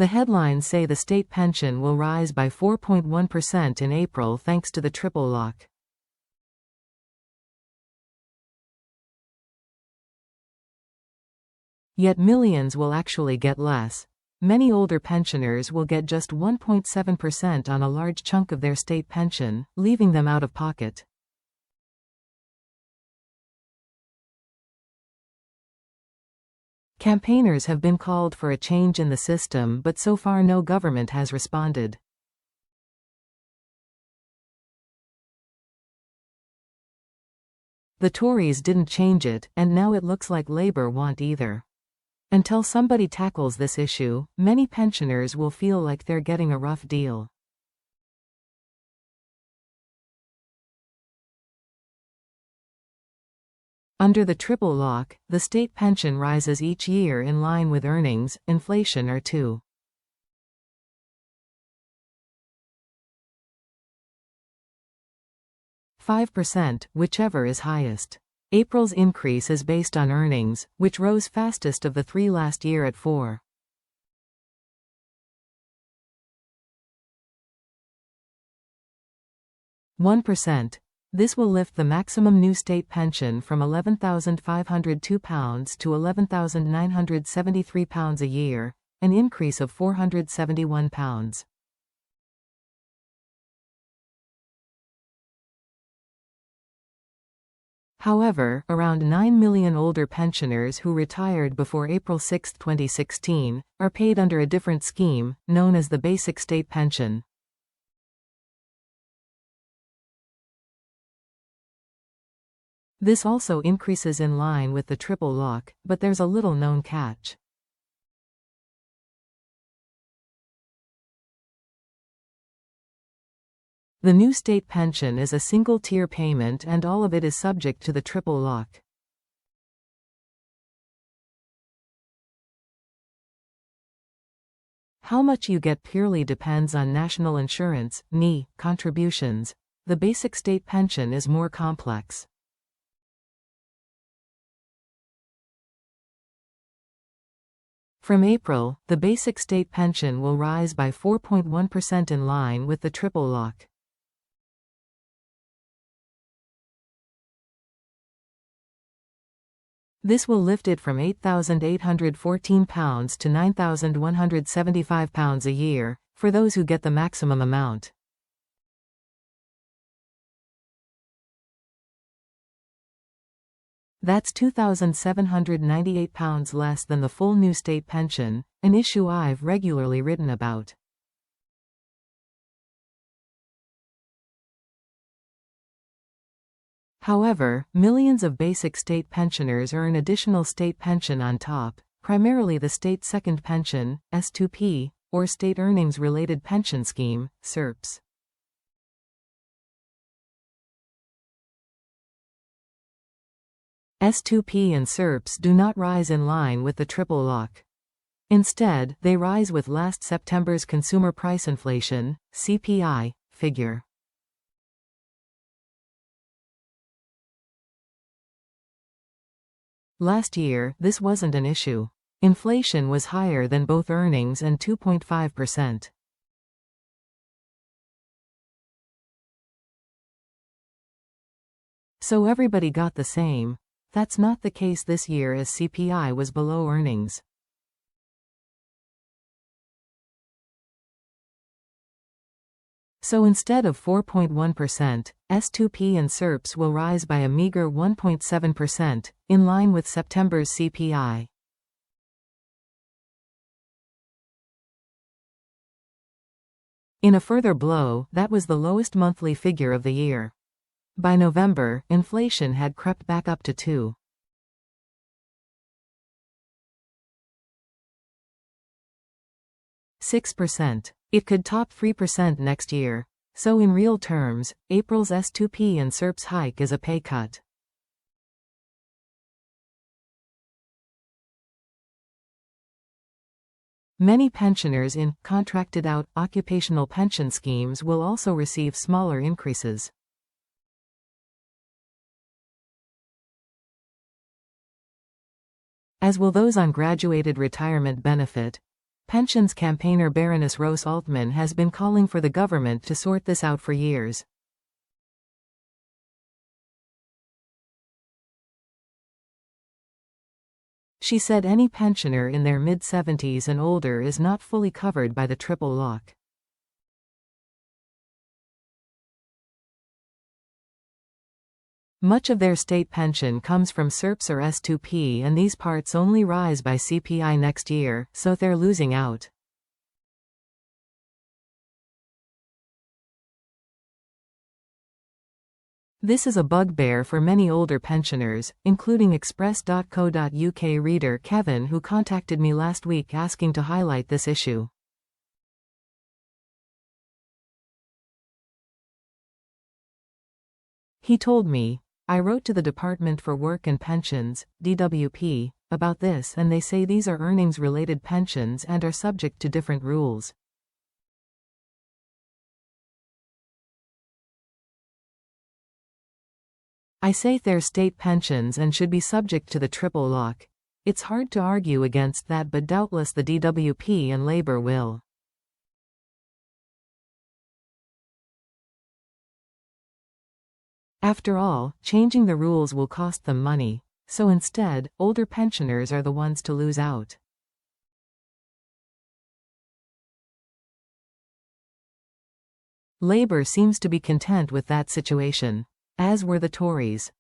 The headlines say the state pension will rise by 4.1% in April thanks to the triple lock. Yet millions will actually get less. Many older pensioners will get just 1.7% on a large chunk of their state pension, leaving them out of pocket. Campaigners have been called for a change in the system, but so far no government has responded. The Tories didn't change it, and now it looks like Labour won't either. Until somebody tackles this issue, many pensioners will feel like they're getting a rough deal. Under the triple lock, the state pension rises each year in line with earnings, inflation or 2.5%, whichever is highest. April's increase is based on earnings, which rose fastest of the three last year at 4.1%. This will lift the maximum new state pension from £11,502 to £11,973 a year, an increase of £471. However, around 9 million older pensioners who retired before April 6, 2016, are paid under a different scheme, known as the Basic State Pension. This also increases in line with the triple lock, but there's a little-known catch. The new state pension is a single-tier payment and all of it is subject to the triple lock. How much you get purely depends on national insurance, NI, contributions. The basic state pension is more complex. From April, the basic state pension will rise by 4.1% in line with the triple lock. This will lift it from £8,814 to £9,175 a year, for those who get the maximum amount. That's £2,798 less than the full new state pension, an issue I've regularly written about. However, millions of basic state pensioners earn additional state pension on top, primarily the state second pension, S2P, or State Earnings Related Pension Scheme, SERPS. S2P and SERPS do not rise in line with the triple lock. Instead, they rise with last September's consumer price inflation, CPI, figure. Last year, this wasn't an issue. Inflation was higher than both earnings and 2.5%. So everybody got the same. That's not the case this year as CPI was below earnings. So instead of 4.1%, S2P and SERPS will rise by a meager 1.7%, in line with September's CPI. In a further blow, that was the lowest monthly figure of the year. By November, inflation had crept back up to 2.6%. It could top 3% next year. So in real terms, April's S2P and SERPS hike is a pay cut. Many pensioners in contracted-out occupational pension schemes will also receive smaller increases. As will those on graduated retirement benefit. Pensions campaigner Baroness Rose Altman has been calling for the government to sort this out for years. She said any pensioner in their mid-70s and older is not fully covered by the triple lock. Much of their state pension comes from SERPs or S2P, and these parts only rise by CPI next year, so they're losing out. This is a bugbear for many older pensioners, including Express.co.uk reader Kevin, who contacted me last week asking to highlight this issue. He told me, "I wrote to the Department for Work and Pensions, DWP, about this, and they say these are earnings-related pensions and are subject to different rules. I say they're state pensions and should be subject to the triple lock. It's hard to argue against that, but doubtless the DWP and Labour will." After all, changing the rules will cost them money, so instead, older pensioners are the ones to lose out. Labour seems to be content with that situation, as were the Tories.